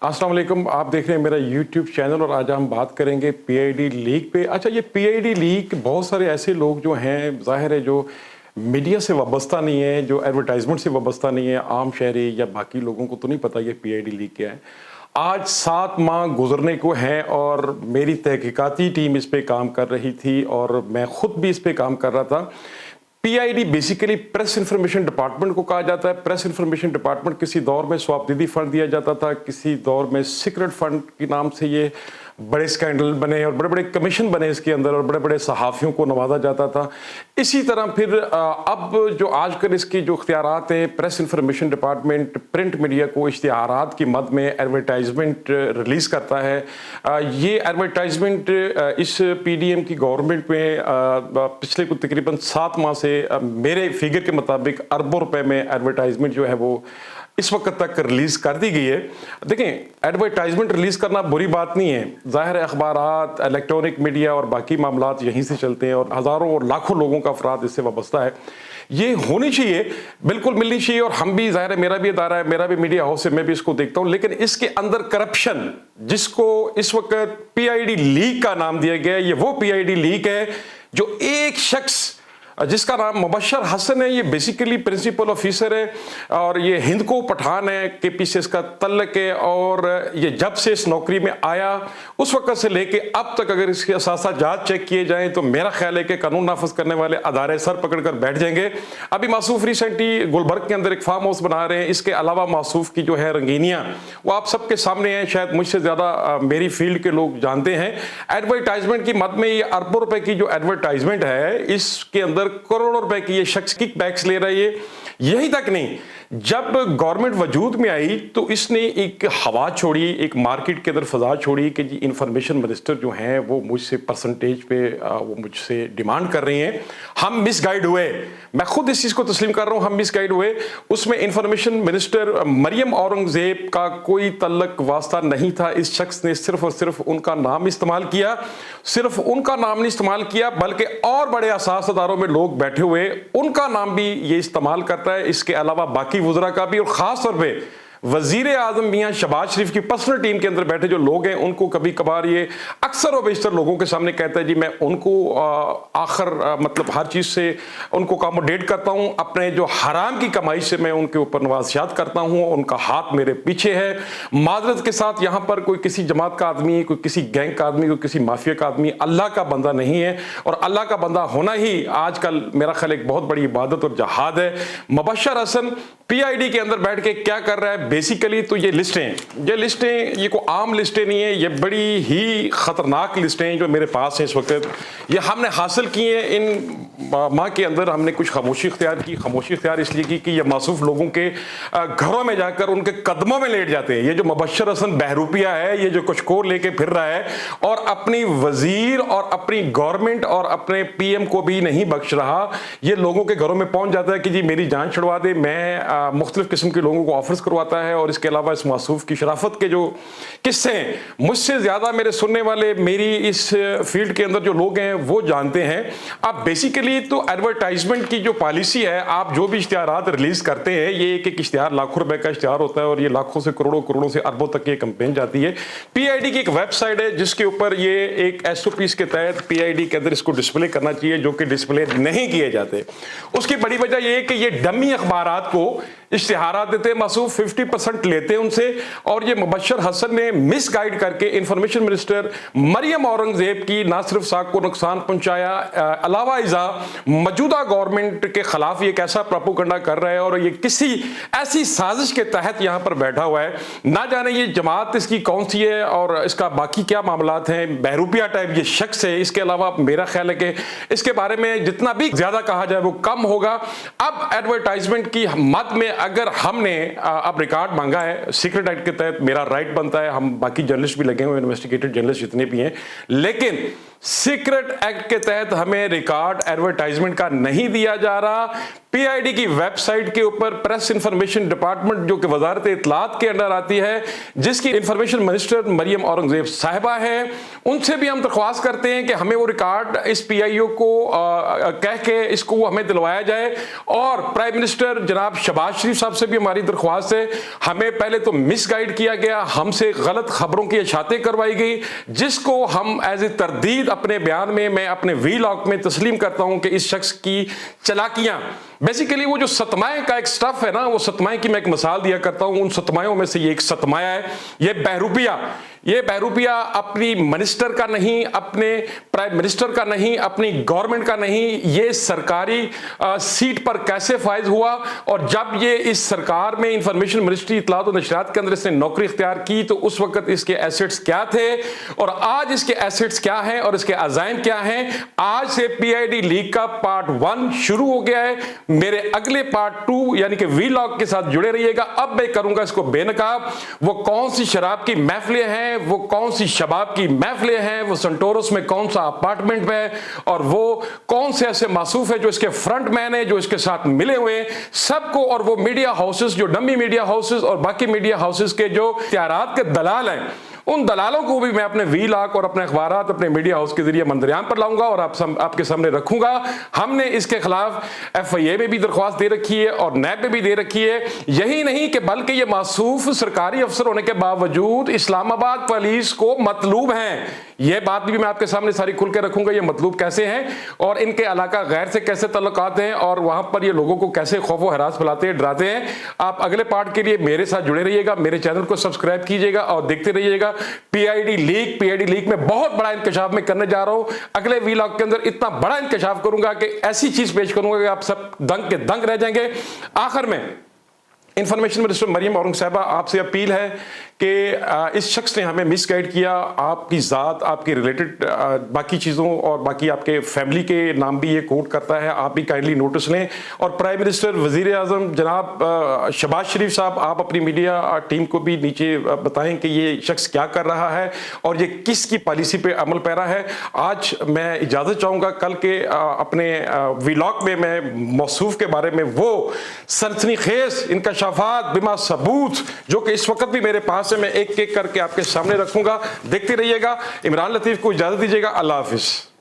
अस्सलाम वालेकुम, आप देख रहे हैं मेरा यूट्यूब चैनल और आज हम बात करेंगे पीआईडी लीक पे। अच्छा, ये पीआईडी लीक बहुत सारे ऐसे लोग जो हैं, ज़ाहिर है जो मीडिया से वाबस्ता नहीं है, जो एडवर्टाइजमेंट से वाबस्ता नहीं है, आम शहरी या बाकी लोगों को तो नहीं पता ये पीआईडी लीक क्या है। आज 7 माह गुजरने को हैं और मेरी तहकीकाती टीम इस पे काम कर रही थी और मैं खुद भी इस पे काम कर रहा था। PID basically press information department को कहा जाता है। प्रेस इंफॉर्मेशन डिपार्टमेंट किसी दौर में स्वाबदीदी फंड दिया जाता था, किसी दौर में सीक्रेट फंड के नाम से ये बड़े स्कैंडल बने और बड़े बड़े कमीशन बने इसके अंदर और बड़े बड़े सहाफ़ियों को नवाजा जाता था। इसी तरह फिर अब जो आजकल इसकी जो इख्तियारात हैं, press information department print media को इश्तिहारात की मद में एडवर्टाइजमेंट रिलीज़ करता है। ये एडवर्टाइजमेंट इस पीडीएम की गवर्नमेंट में पिछले कुछ तकरीबन 7 माह से मेरे फिगर के मुताबिक अरबों रुपए में एडवर्टाइजमेंट जो है वो इस वक्त तक रिलीज़ कर दी गई है। देखें, एडवर्टाइजमेंट रिलीज़ करना बुरी बात नहीं है। ज़ाहिर है अखबारात, इलेक्ट्रॉनिक मीडिया और बाकी मामलात यहीं से चलते हैं और हज़ारों और लाखों लोगों का अफराद इससे वाबस्ता है। ये होनी चाहिए, बिल्कुल मिलनी चाहिए और हम भी, ज़ाहिर है मेरा भी इदारा है, मेरा भी मीडिया हाउस है, मैं भी इसको देखता हूँ। लेकिन इसके अंदर करप्शन, जिसको इस वक्त पीआईडी लीक का नाम दिया गया है, ये वो पीआईडी लीक है जो एक शख्स जिसका नाम मुबशर हसन है, ये बेसिकली प्रिंसिपल ऑफिसर है और ये हिंद को पठान है के पीछे इसका तल्लक है। और ये जब से इस नौकरी में आया उस वक्त से लेके अब तक अगर इसके असासा जांच चेक किए जाएं तो मेरा ख्याल है कि कानून नाफज करने वाले अदारे सर पकड़ कर बैठ जाएंगे। अभी मासूफ रिसेंटली गुलबर्ग के अंदर एक फार्म हाउस बना रहे हैं। इसके अलावा मासूफ की जो है रंगीनियाँ वो आप सबके सामने हैं, शायद मुझसे ज़्यादा मेरी फील्ड के लोग जानते हैं। एडवर्टाइजमेंट की मद में ये अरबों रुपए की जो एडवर्टाइजमेंट है, इसके अंदर करोड़ों रुपए की ये शख्स किक बैक्स ले रही है। यही तक नहीं, जब गवर्नमेंट वजूद में आई तो इसने एक हवा छोड़ी, एक मार्केट के अंदर फजा छोड़ी कि जी इंफॉर्मेशन मिनिस्टर जो हैं वो मुझसे परसेंटेज पे वो मुझसे डिमांड कर रही हैं। हम मिसगाइड हुए, मैं खुद इस चीज़ को तस्लीम कर रहा हूँ, हम मिसगाइड हुए। उसमें इंफॉर्मेशन मिनिस्टर मरियम औरंगजेब का कोई तल्लक वास्ता नहीं था। इस शख्स ने सिर्फ और सिर्फ उनका नाम इस्तेमाल किया, सिर्फ उनका नाम नहीं इस्तेमाल किया बल्कि और बड़े असास अदारों में लोग बैठे हुए उनका नाम भी ये इस्तेमाल करता है। इसके अलावा बाकी वज़रा का भी, और ख़ास तौर पे वज़ीर आज़म मियाँ शहबाज शरीफ की पर्सनल टीम के अंदर बैठे जो लोग हैं उनको कभी कभार ये अक्सर और बेशतर लोगों के सामने कहता है जी मैं उनको आखिर मतलब हर चीज़ से उनको अकोमोडेट करता हूँ, अपने जो हराम की कमाई से मैं उनके ऊपर नवाज़ियात करता हूँ, उनका हाथ मेरे पीछे है। माजरत के साथ यहाँ पर कोई किसी जमात का आदमी, कोई किसी गैंग का आदमी, कोई किसी माफिया का आदमी अल्लाह का बंदा नहीं है और अल्लाह का बंदा होना ही आजकल मेरा ख्याल एक बहुत बड़ी इबादत और जहाद है। मुबशर हसन पीआईडी के अंदर बैठ के क्या कर रहा है बेसिकली, तो ये लिस्टें ये कोई आम लिस्टें नहीं है, ये बड़ी ही खतरनाक लिस्टें हैं जो मेरे पास हैं इस वक्त। ये हमने हासिल की हैं इन माह के अंदर। हमने कुछ खामोशी इख्तियार की। खामोशी इख्तियार इसलिए की कि ये मासूफ लोगों के घरों में जाकर उनके कदमों में लेट जाते हैं। ये जो मुबशर हसन बहरूपिया है, ये जो कुछ कोर लेके फिर रहा है और अपनी वजीर और अपनी गवर्नमेंट और अपने पीएम को भी नहीं बख्श रहा, ये लोगों के घरों में पहुंच जाता है कि जी मेरी जान छुड़वा दे। मैं मुख्तलिफ किस्म के लोगों को ऑफर्स करवाता है और इसके अलावा इस मासूफ की शराफत के जो किस्से हैं, मुझसे ज़्यादा मेरे सुनने वाले मेरी इस फील्ड के अंदर जो लोग हैं वो जानते हैं। अब बेसिकली तो एडवर्टाइजमेंट की जो पॉलिसी है, आप जो भी इश्तिहारात रिलीज़ करते हैं, ये एक इश्तिहार लाखों रुपए का इश्तिहार होता है और ये लाखों से करोड़ों से अरबों तक ये कैंपेन जाती है। पीआईडी की एक वेबसाइट है जिसके ऊपर ये एक एसओपीज़ के तहत पीआईडी के अंदर इसको डिस्प्ले करना चाहिए, जो कि डिस्प्ले नहीं किए जाते। उसकी बड़ी वजह यह है कि ये डमी अखबारात को इश्तिहारात देते हैं, मासूफ 50% लेते हैं उनसे और ये मुबशर हसन ने मिसगाइड करके इंफॉर्मेशन मिनिस्टर मरियम औरंगजेब की ना सिर्फ साख को नुकसान पहुंचाया, अलावा इज़ा मौजूदा गवर्नमेंट के खिलाफ ये कैसा प्रोपेगेंडा कर रहा है और ये किसी ऐसी साजिश के तहत यहाँ पर बैठा हुआ है। ना जाने ये जमात इसकी कौन सी है और इसका बाकी क्या मामलात हैं। बहरूपिया टाइप ये शख्स है। इसके अलावा मेरा ख्याल है कि इसके बारे में जितना भी ज्यादा कहा जाए वो कम होगा। अब एडवर्टाइजमेंट की मद में अगर हमने अब रिकॉर्ड मांगा है, सीक्रेट एक्ट के तहत मेरा राइट बनता है, हम बाकी जर्नलिस्ट भी लगे हुए, इन्वेस्टिगेटेड जर्नलिस्ट जितने भी हैं, लेकिन सीक्रेट एक्ट के तहत हमें रिकॉर्ड एडवर्टाइजमेंट का नहीं दिया जा रहा। PID की वेबसाइट के ऊपर प्रेस इंफॉर्मेशन डिपार्टमेंट जो कि वजारत इत्तलात के अंडर आती है, जिसकी इंफॉर्मेशन मिनिस्टर मरियम औरंगजेब साहिबा है, उनसे भी हम दरख्वास्त करते हैं कि हमें वो रिकॉर्ड इस PIO को कह के इसको हमें दिलवाया जाए। और प्राइम मिनिस्टर जनाब शहबाज शरीफ साहब से भी हमारी दरख्वास्त है, हमें पहले तो मिसगाइड किया गया, हमसे गलत खबरों की इशाते करवाई गई, जिसको हम एज ए तरदीद अपने बयान में, मैं अपने वीलॉग में तस्लीम करता हूं कि इस शख्स की चलाकियां, बेसिकली वो जो सतमाए का एक स्टफ है ना, वो सतमाए की मैं एक मिसाल दिया करता हूं, उन सतमायों में से ये एक सतमाया है, ये बहरूपिया अपनी मिनिस्टर का नहीं, अपने प्राइम मिनिस्टर का नहीं, अपनी गवर्नमेंट का नहीं, ये सरकारी सीट पर कैसे फायज हुआ, और जब ये इस सरकार में इंफॉर्मेशन मिनिस्ट्री इत्तलात और नशरियात के अंदर इसने नौकरी इख्तियार की तो उस वक्त इसके एसेट्स क्या थे और आज इसके एसेट्स क्या हैं और इसके अज़ाइम क्या हैं। आज से PID लीक का पार्ट 1 शुरू हो गया है, मेरे अगले पार्ट 2 यानी कि वीलॉग के साथ जुड़े रहिएगा। अब मैं करूंगा इसको बेनकाब, वो कौन सी शराब की महफिलें हैं, वो कौन सी शबाब की महफिलें हैं, वो सेंटोरस में कौन सा अपार्टमेंट है, और वो कौन से ऐसे मासूफ है जो इसके फ्रंट मैन है, जो इसके साथ मिले हुए हैं सबको, और वो मीडिया हाउसेस जो डमी मीडिया हाउसेस और बाकी मीडिया हाउसेस के जो इख्तियारात के दलाल हैं, उन दलालों को भी मैं अपने वीलॉग और अपने अखबारात अपने मीडिया हाउस के जरिए मंजरियाम पर लाऊंगा और आपके सामने रखूंगा। हमने इसके खिलाफ FIA में भी दरख्वास्त दे रखी है और NAB में भी दे रखी है। यही नहीं कि बल्कि ये मासूफ सरकारी अफसर होने के बावजूद इस्लामाबाद पुलिस को मतलूब हैं, यह बात भी मैं आपके सामने सारी खुल के रखूंगा, ये मतलूब कैसे हैं और इनके इलाका गैर से कैसे तल्लुकात हैं और वहां पर ये लोगों को कैसे खौफ व हरास फैलाते हैं, डराते हैं। आप अगले पार्ट के लिए मेरे साथ जुड़े रहिएगा, मेरे चैनल को सब्सक्राइब कीजिएगा और देखते रहिएगा। PID लीक में बहुत बड़ा इंकशाफ मैं करने जा रहा हूं। अगले वीलॉग के अंदर इतना बड़ा इंकशाफ करूंगा कि ऐसी चीज पेश करूंगा कि आप सब दंग के दंग रह जाएंगे। आखिर में इंफॉर्मेशन मिनिस्टर मरियम औरंगजेब साहिबा, आपसे अपील है कि इस शख्स ने हमें मिसगाइड किया, आपकी ज़ात, आपकी रिलेटेड बाकी चीज़ों और बाकी आपके फैमिली के नाम भी ये कोट करता है, आप भी काइंडली नोटिस लें। और प्राइम मिनिस्टर वज़ीर आज़म जनाब शहबाज शरीफ साहब, आप अपनी मीडिया टीम को भी नीचे बताएं कि ये शख्स क्या कर रहा है और ये किसकी पॉलिसी पे अमल पैरा है। आज मैं इजाज़त चाहूँगा, कल के अपने वीलॉग में मैं मौसूफ के बारे में वो सनसनीखेज इंकशाफात बिमा सबूत जो कि इस वक्त भी मेरे पास मैं एक एक करके आपके सामने रखूंगा। देखते रहिएगा। इमरान लतीफ को इजाजत दीजिएगा। अल्लाह हाफिज।